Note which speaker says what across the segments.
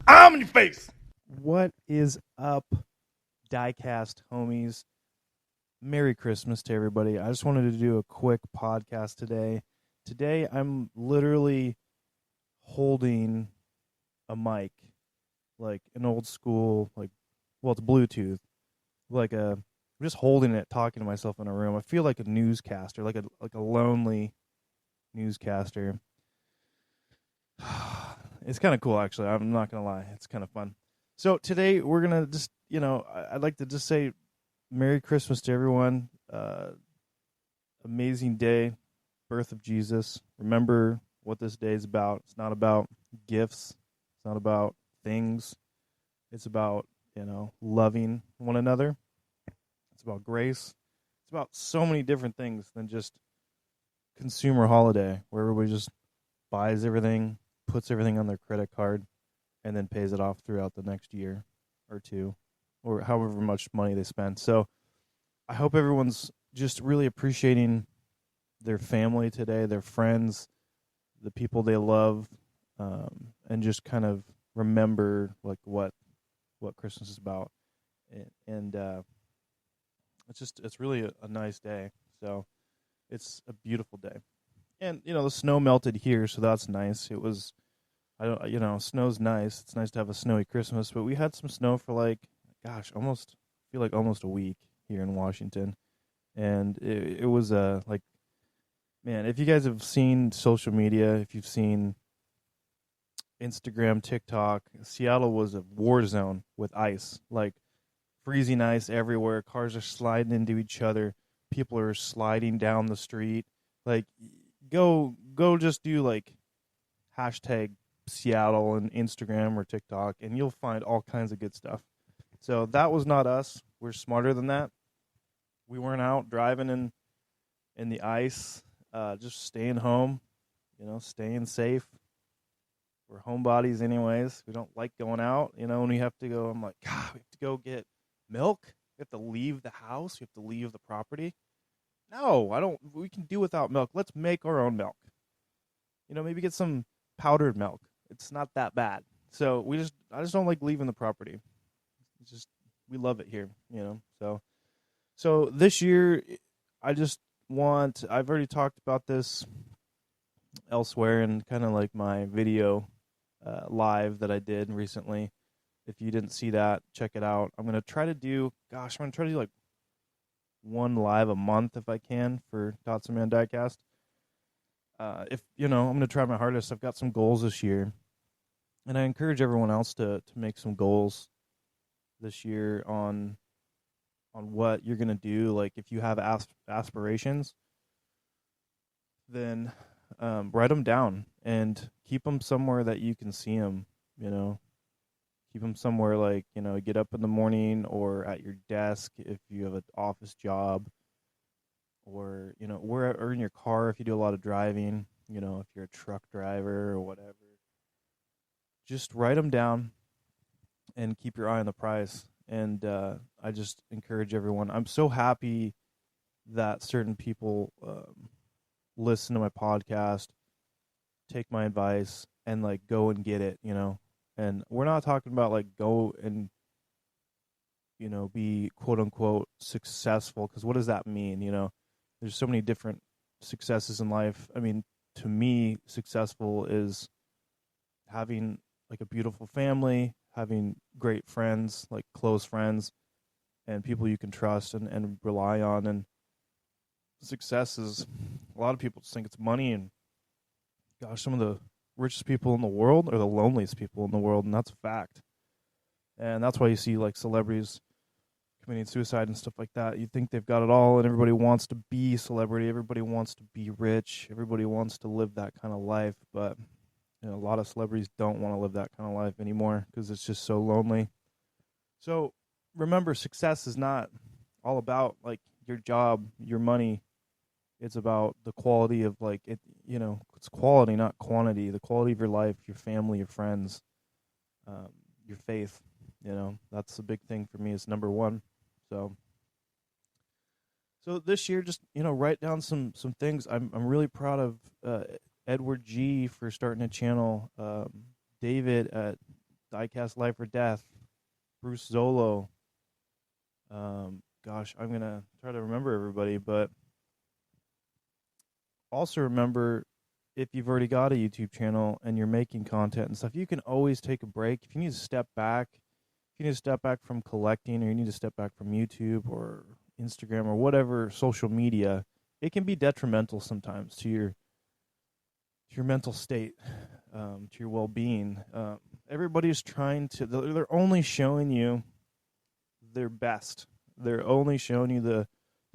Speaker 1: Omniface!
Speaker 2: What is up, diecast homies? Merry Christmas to everybody. I just wanted to do a quick podcast today. Today, I'm literally holding a mic, like an old school, it's Bluetooth. I'm just holding it, talking to myself in a room. I feel like a newscaster, like a lonely newscaster. It's kind of cool, actually. I'm not going to lie. It's kind of fun. So today we're going to just, I'd like to just say Merry Christmas to everyone. Amazing day, birth of Jesus. Remember what this day is about. It's not about gifts. It's not about things. It's about, loving one another. It's about grace. It's about so many different things than just consumer holiday where everybody just buys everything, puts everything on their credit card, and then pays it off throughout the next year or two, or however much money they spend. So I hope everyone's just really appreciating their family today, their friends, the people they love, and just kind of remember what Christmas is about. And it's really a nice day. So it's a beautiful day. And, the snow melted here, so that's nice. It was, snow's nice. It's nice to have a snowy Christmas, but we had some snow for almost a week here in Washington. And it was, man, if you guys have seen social media, if you've seen Instagram, TikTok, Seattle was a war zone with ice, freezing ice everywhere. Cars are sliding into each other. People are sliding down the street. Go just do hashtag Seattle and Instagram or TikTok, and you'll find all kinds of good stuff. So that was not us. We're smarter than that. We weren't out driving in the ice, just staying home, staying safe. We're homebodies anyways. We don't like going out. When we have to go, I'm like, God, we have to go get milk. We have to leave the house. We have to leave the property. No, I don't. We can do without milk. Let's make our own milk. Maybe get some powdered milk. It's not that bad. So I just don't like leaving the property. It's just, we love it here, So this year, I've already talked about this elsewhere in kind of my video live that I did recently. If you didn't see that, check it out. I'm going to try to do one live a month if I can for Tots and Man Diecast. I'm going to try my hardest. I've got some goals this year, and I encourage everyone else to make some goals this year on what you're going to do. If you have aspirations, then write them down and keep them somewhere that you can see them, Keep them somewhere get up in the morning or at your desk if you have an office job, or, or in your car if you do a lot of driving, if you're a truck driver or whatever. Just write them down and keep your eye on the prize. And I just encourage everyone. I'm so happy that certain people listen to my podcast, take my advice, and go and get it, And we're not talking about go and, be quote unquote successful. Because what does that mean? There's so many different successes in life. I mean, to me, successful is having a beautiful family, having great friends, close friends, and people you can trust and rely on. And success is, a lot of people just think it's money, and gosh, some of the richest people in the world are the loneliest people in the world, and that's a fact. And that's why you see celebrities committing suicide and stuff like that. You think they've got it all, and everybody wants to be a celebrity, everybody wants to be rich, everybody wants to live that kind of life, but a lot of celebrities don't want to live that kind of life anymore because it's just so lonely. So remember, success is not all about your job, your money. It's about the quality of it's quality, not quantity. The quality of your life, your family, your friends, your faith. That's the big thing for me. Is number one. So this year, just write down some things. I'm really proud of Edward G for starting a channel. David at Diecast Life or Death. Bruce Zolo. Gosh, I'm gonna try to remember everybody, but also remember, if you've already got a YouTube channel and you're making content and stuff, you can always take a break. If you need to step back, if you need to step back from collecting, or you need to step back from YouTube or Instagram or whatever social media, it can be detrimental sometimes to your mental state, to your well-being. Everybody's trying to, they're only showing you their best. They're only showing you the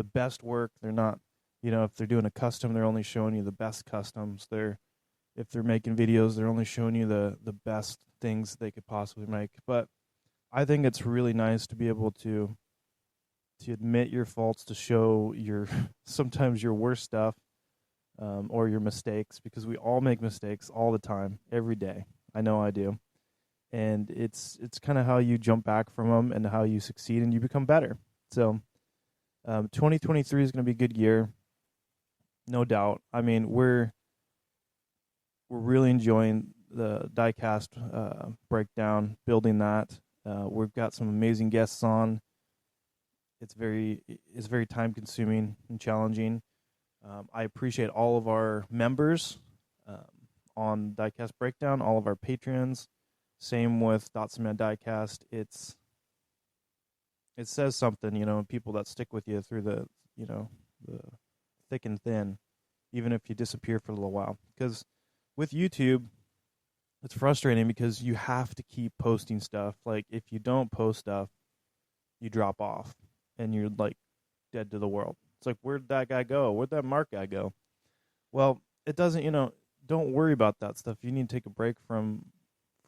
Speaker 2: best work. They're not, if they're doing a custom, they're only showing you the best customs. If they're making videos, they're only showing you the best things they could possibly make. But I think it's really nice to be able to admit your faults, to show your sometimes your worst stuff, or your mistakes, because we all make mistakes all the time, every day. I know I do. And it's kind of how you jump back from them and how you succeed and you become better. So 2023 is going to be a good year, no doubt. I mean, we're really enjoying the diecast breakdown, building that. We've got some amazing guests on. It's very time consuming and challenging. I appreciate all of our members on Diecast Breakdown, all of our patrons. Same with Dotson Diecast. It says something, people that stick with you through the thick and thin, even if you disappear for a little while. Because with YouTube, it's frustrating because you have to keep posting stuff. Like, if you don't post stuff, you drop off and you're like dead to the world. It's like, where'd that guy go? Where'd that Mark guy go? Well, it doesn't, don't worry about that stuff. You need to take a break from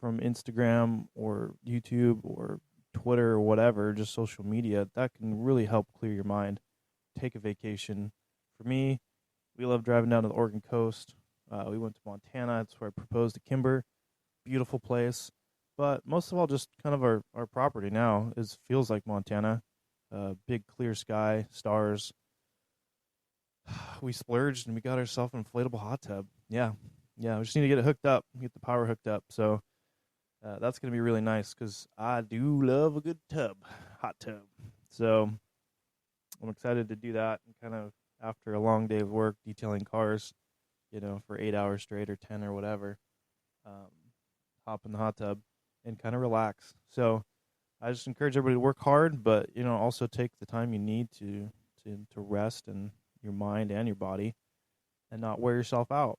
Speaker 2: Instagram or YouTube or Twitter or whatever, just social media. That can really help clear your mind. Take a vacation. For me, we love driving down to the Oregon coast. We went to Montana. That's where I proposed to Kimber. Beautiful place. But most of all, just kind of our property now feels like Montana. Big clear sky, stars. We splurged and we got ourselves an inflatable hot tub. Yeah. We just need to get it hooked up, get the power hooked up. So that's going to be really nice because I do love a good hot tub. So I'm excited to do that, and kind of after a long day of work detailing cars, for 8 hours straight or 10 or whatever, hop in the hot tub and kind of relax. So I just encourage everybody to work hard, but also take the time you need to rest, and your mind and your body, and not wear yourself out.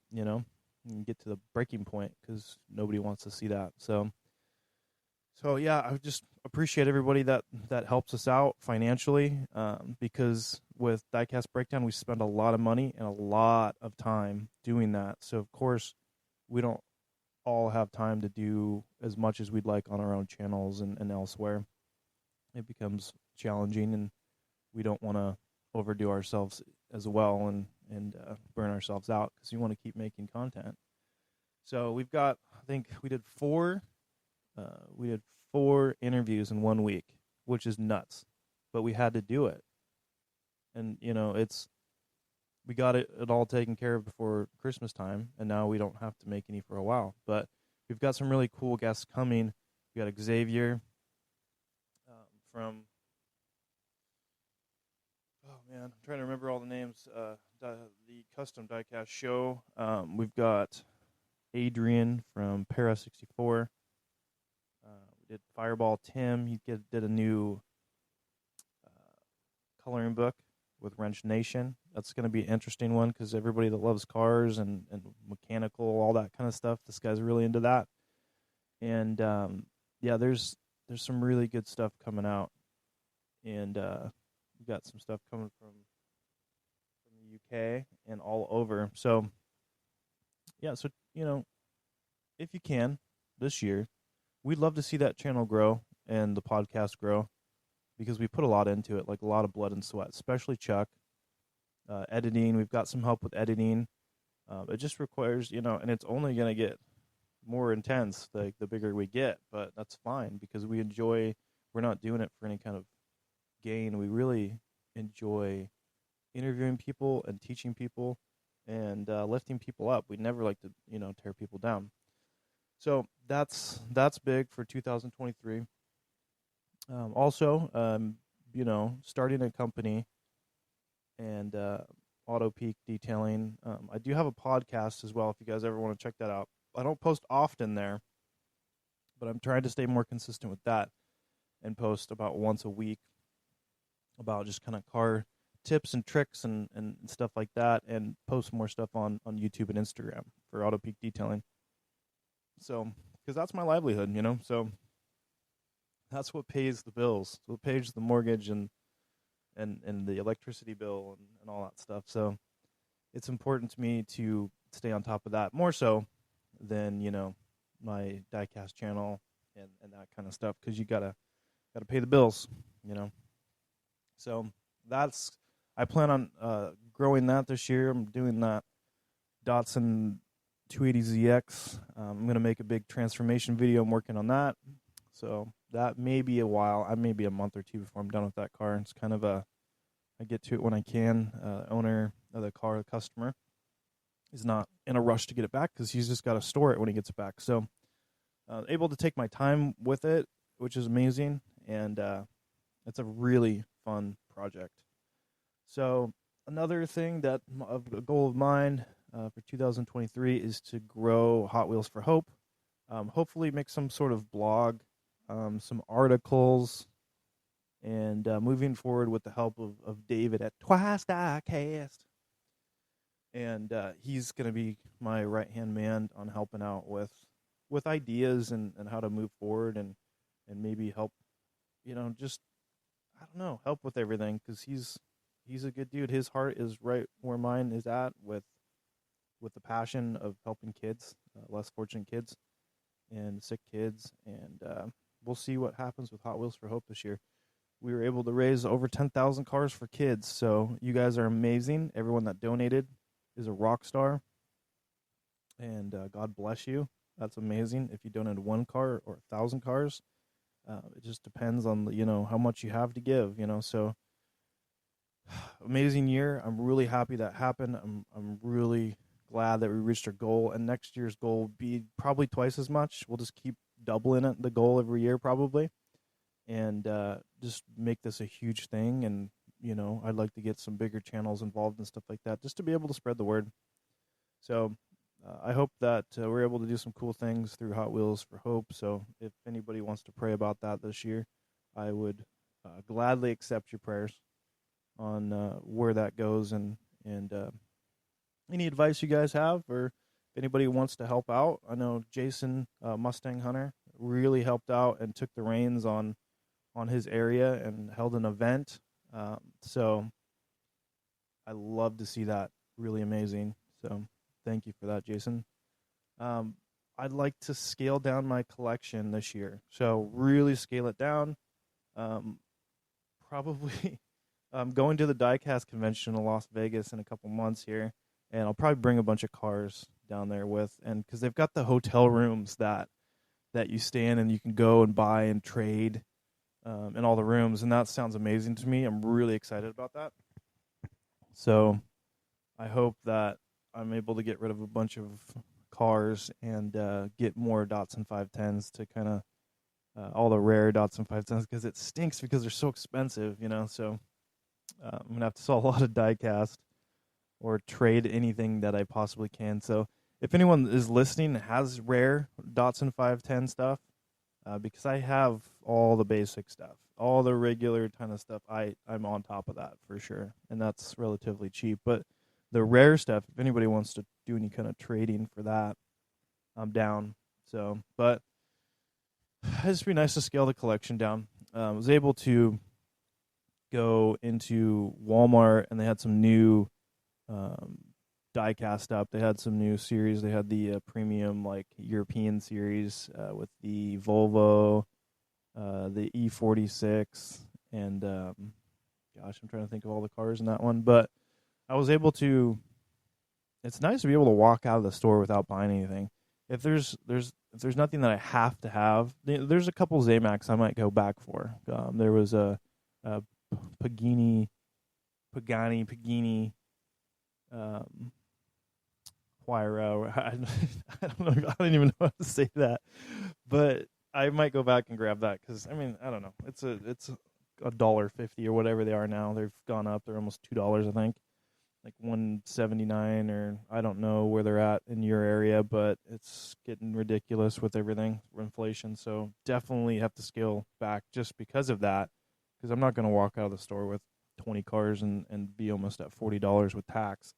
Speaker 2: And get to the breaking point, because nobody wants to see that. So yeah, I just appreciate everybody that helps us out financially, because with Diecast Breakdown, we spend a lot of money and a lot of time doing that. So of course, we don't all have time to do as much as we'd like on our own channels and elsewhere. It becomes challenging, and we don't want to overdo ourselves as well and burn ourselves out, because you want to keep making content. So we've got, I think we did four interviews in 1 week, which is nuts, but we had to do it. And we got it all taken care of before Christmas time, and now we don't have to make any for a while. But we've got some really cool guests coming. We got Xavier from, oh man, I'm trying to remember all the names. The Custom Diecast Show. We've got Adrian from Para 64. We did Fireball Tim. He did a new coloring book with Wrench Nation. That's going to be an interesting one, because everybody that loves cars and mechanical, all that kind of stuff, this guy's really into that. And there's some really good stuff coming out, and we got some stuff coming from the UK and all over. So if you can this year, we'd love to see that channel grow and the podcast grow, because we put a lot into it, like a lot of blood and sweat, especially Chuck. Editing, we've got some help with editing. It just requires, and it's only going to get more intense the bigger we get, but that's fine, because we're not doing it for any kind of gain. We really enjoy interviewing people and teaching people and lifting people up. We never like to, tear people down. So that's big for 2023. Also, starting a company and auto peak detailing. I do have a podcast as well if you guys ever want to check that out. I don't post often there, but I'm trying to stay more consistent with that and post about once a week about just kind of car tips and tricks and stuff like that, and post more stuff on YouTube and Instagram for auto peak detailing. So, because that's my livelihood, so that's what pays the bills. What pays the mortgage and the electricity bill and all that stuff. So it's important to me to stay on top of that more so than, my diecast channel and that kind of stuff, because you gotta pay the bills, So I plan on growing that this year. I'm doing that Datsun 280ZX. I'm gonna make a big transformation video. I'm working on that. So that may be a while. I may be a month or two before I'm done with that car. It's kind of I get to it when I can. Owner of the car, the customer, is not in a rush to get it back because he's just got to store it when he gets it back. So able to take my time with it, which is amazing. And it's a really fun project. So another thing a goal of mine for 2023 is to grow Hot Wheels for Hope. Hopefully make some sort of blog, some articles, and moving forward with the help of David at diecast. And he's going to be my right-hand man on helping out with ideas and how to move forward and maybe help, just, I don't know, help with everything, because he's a good dude. His heart is right where mine is at with the passion of helping kids, less fortunate kids and sick kids. And we'll see what happens with Hot Wheels for Hope this year. We were able to raise over 10,000 cars for kids, so you guys are amazing. Everyone that donated is a rock star, and God bless you. That's amazing. If you donated one car or 1,000 cars, it just depends on how much you have to give. So amazing year. I'm really happy that happened. I'm really glad that we reached our goal, and next year's goal will be probably twice as much. We'll just keep doubling the goal every year probably, and just make this a huge thing. And I'd like to get some bigger channels involved and stuff like that, just to be able to spread the word. So I hope that we're able to do some cool things through Hot Wheels for Hope. So if anybody wants to pray about that this year, I would gladly accept your prayers on where that goes, and any advice you guys have, or if anybody wants to help out. I know Jason, Mustang Hunter, really helped out and took the reins on his area and held an event. So I love to see that. Really amazing. So thank you for that, Jason. I'd like to scale down my collection this year. So really scale it down. Probably I'm going to the diecast convention in Las Vegas in a couple months here, and I'll probably bring a bunch of cars down there and because they've got the hotel rooms that you stay in and you can go and buy and trade in all the rooms, and that sounds amazing to me. I'm really excited about that. So I hope that I'm able to get rid of a bunch of cars and get more Datsun 510s to kind of all the rare Datsun 510s, because it stinks because they're so expensive, So I'm going to have to sell a lot of diecast or trade anything that I possibly can. So if anyone is listening and has rare Datsun 510 stuff, because I have all the basic stuff, all the regular kind of stuff, I'm on top of that for sure, and that's relatively cheap. But the rare stuff, if anybody wants to do any kind of trading for that, I'm down. So, but it'd just be nice to scale the collection down. I was able to go into Walmart, and they had some new diecast up. They had some new series. They had the premium, like, European series with the Volvo, the E46, and gosh, I'm trying to think of all the cars in that one. But I was able to. It's nice to be able to walk out of the store without buying anything. If there's nothing that I have to have, there's a couple Zamacs I might go back for. There was a Pagani Pagani, Huayra. I don't know. I don't even know how to say that, but I might go back and grab that because I mean I don't know. It's $1.50 or whatever they are now. They've gone up. They're almost $2, I think, like 179 or I don't know where they're at in your area, but it's getting ridiculous with everything, inflation. So definitely have to scale back just because of that. Because I'm not going to walk out of the store with 20 cars and be almost at $40 with tax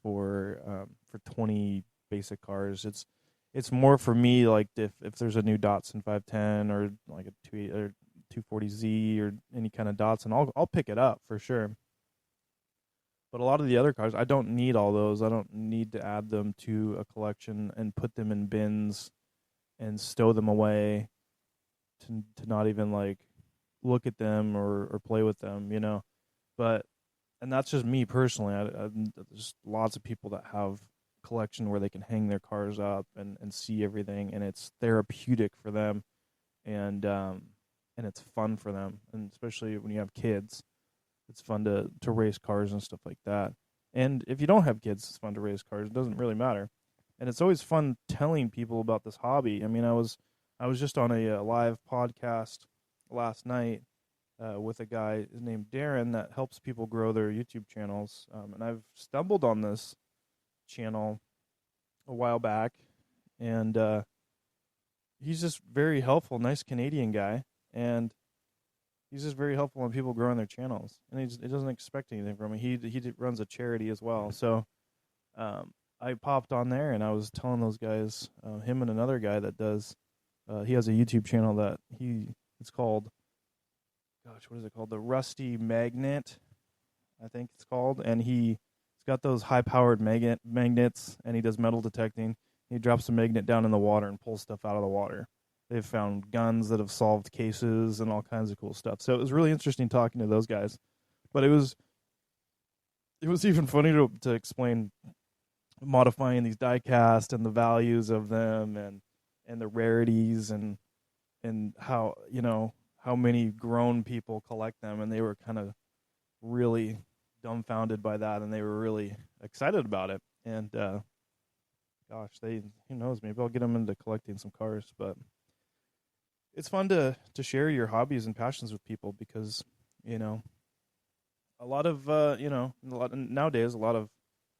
Speaker 2: for 20 basic cars. It's more for me like if there's a new Datsun 510 or like a 240Z or any kind of Datsun, I'll pick it up for sure. But a lot of the other cars, I don't need all those. I don't need to add them to a collection and put them in bins and stow them away to not even like look at them or play with them, you know. But and that's just me personally. There's lots of people that have collection where they can hang their cars up and see everything, and it's therapeutic for them, and it's fun for them, and especially when you have kids, it's fun to race cars and stuff like that. And if you don't have kids, it's fun to race cars. It doesn't really matter, and it's always fun telling people about this hobby. I mean, I was just on a live podcast last night with a guy named Darren that helps people grow their YouTube channels. And I've stumbled on this channel a while back, and he's just very helpful, nice Canadian guy, and he's just very helpful when people growing their channels. And he doesn't expect anything from me. He runs a charity as well, so I popped on there and I was telling those guys, him and another guy that does, he has a YouTube channel that it's called. Gosh, what is it called? The Rusty Magnet, I think it's called. And he's got those high-powered magnets, and he does metal detecting. He drops a magnet down in the water and pulls stuff out of the water. They've found guns that have solved cases and all kinds of cool stuff. So it was really interesting talking to those guys. But it was even funny to explain modifying these die-cast and the values of them and the rarities and how, you know, how many grown people collect them, and they were kind of really dumbfounded by that, and they were really excited about it. And gosh, who knows? Maybe I'll get them into collecting some cars. But it's fun to share your hobbies and passions with people because you know a lot of nowadays a lot of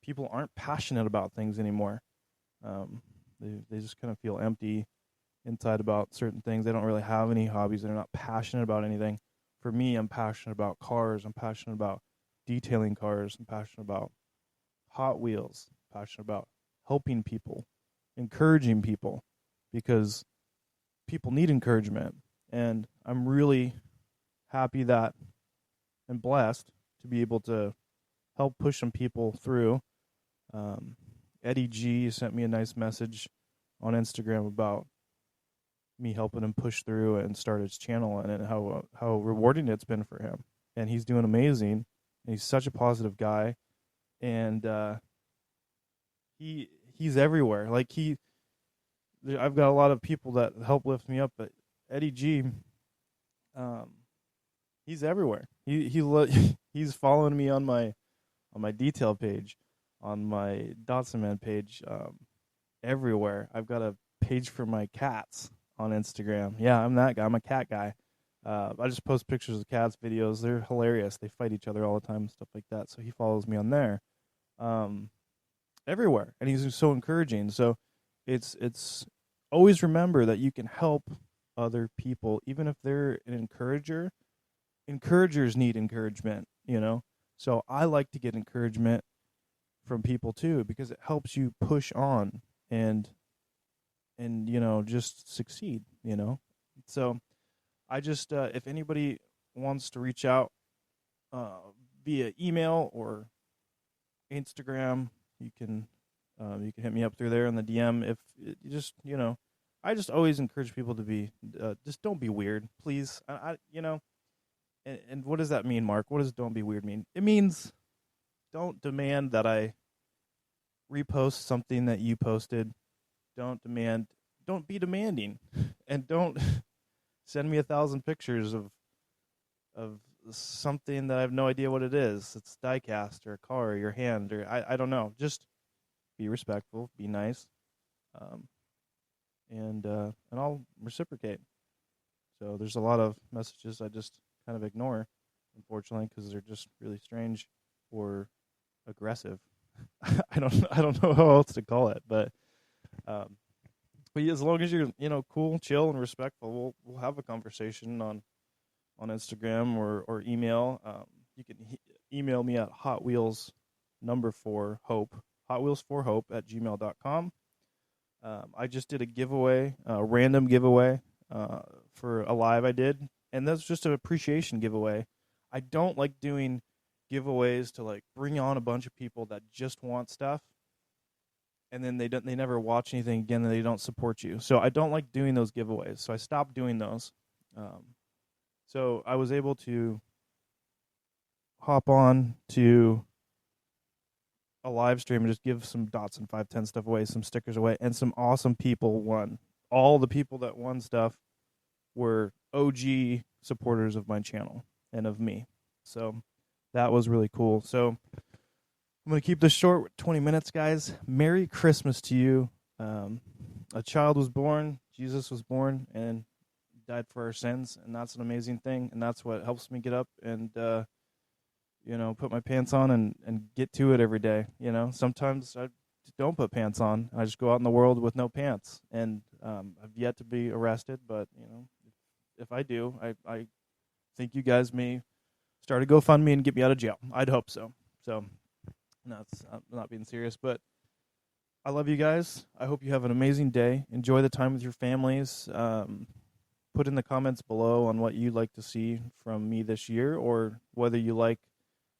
Speaker 2: people aren't passionate about things anymore. They just kind of feel empty inside about certain things. They don't really have any hobbies. They're not passionate about anything. For me, I'm passionate about cars. I'm passionate about detailing cars. I'm passionate about Hot Wheels. I'm passionate about helping people, encouraging people, because people need encouragement. And I'm really happy that and blessed to be able to help push some people through. Eddie G sent me a nice message on Instagram about me helping him push through and start his channel and how rewarding it's been for him. And he's doing amazing. And he's such a positive guy. And he's everywhere. Like I've got a lot of people that help lift me up, but Eddie G, he's everywhere. He's following me on my detail page, on my Datsun Man page, everywhere. I've got a page for my cats on Instagram. Yeah, I'm that guy. I'm a cat guy. I just post pictures of cats, videos. They're hilarious. They fight each other all the time and stuff like that. So he follows me on there, everywhere, and he's so encouraging. So it's always remember that you can help other people, even if they're an encourager. Encouragers need encouragement, you know. So I like to get encouragement from people too because it helps you push on and you know, just succeed, you know. So I just if anybody wants to reach out via email or Instagram, you can hit me up through there in the DM. If you just, you know, I just always encourage people to be just don't be weird, please. I you know, and what does that mean, Mark? What does don't be weird mean? It means don't demand that I repost something that you posted. Don't be demanding, and don't send me 1,000 pictures of something that I have no idea what it is. It's diecast or a car or your hand or I don't know. Just be respectful, be nice, um, and I'll reciprocate. So there's a lot of messages I just kind of ignore, unfortunately, because they're just really strange or aggressive. I don't know how else to call it, um, but yeah, as long as you're cool, chill, and respectful, we'll have a conversation on Instagram or email. You can email me at Hot Wheels number 4 Hope Hot Wheels 4 Hope at gmail.com. I just did a giveaway, a random giveaway for a live I did, and that's just an appreciation giveaway. I don't like doing giveaways to like bring on a bunch of people that just want stuff, and then they never watch anything again, and they don't support you. So I don't like doing those giveaways. So I stopped doing those. So I was able to hop on to a live stream and just give some dots and 510 stuff away, some stickers away, and some awesome people won. All the people that won stuff were OG supporters of my channel and of me. So that was really cool. So I'm going to keep this short, 20 minutes, guys. Merry Christmas to you. A child was born, Jesus was born, and died for our sins, and that's an amazing thing, and that's what helps me get up and put my pants on and get to it every day. Sometimes I don't put pants on. I just go out in the world with no pants, and I've yet to be arrested, but if I do, I think you guys may start a GoFundMe and get me out of jail. I'd hope so. So, no, I'm not being serious, but I love you guys. I hope you have an amazing day. Enjoy the time with your families. Put in the comments below on what you'd like to see from me this year, or whether you like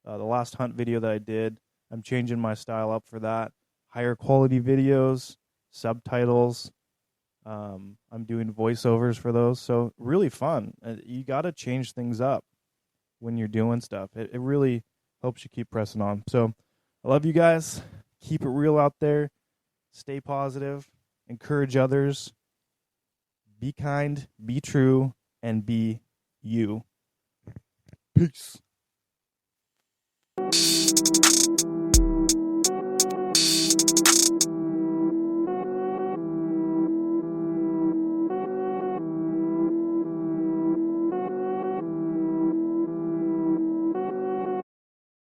Speaker 2: the last hunt video that I did. I'm changing my style up for that. Higher quality videos, subtitles. I'm doing voiceovers for those. So really fun. You got to change things up when you're doing stuff. It really helps you keep pressing on. So I love you guys. Keep it real out there. Stay positive. Encourage others. Be kind. Be true. And be you. Peace.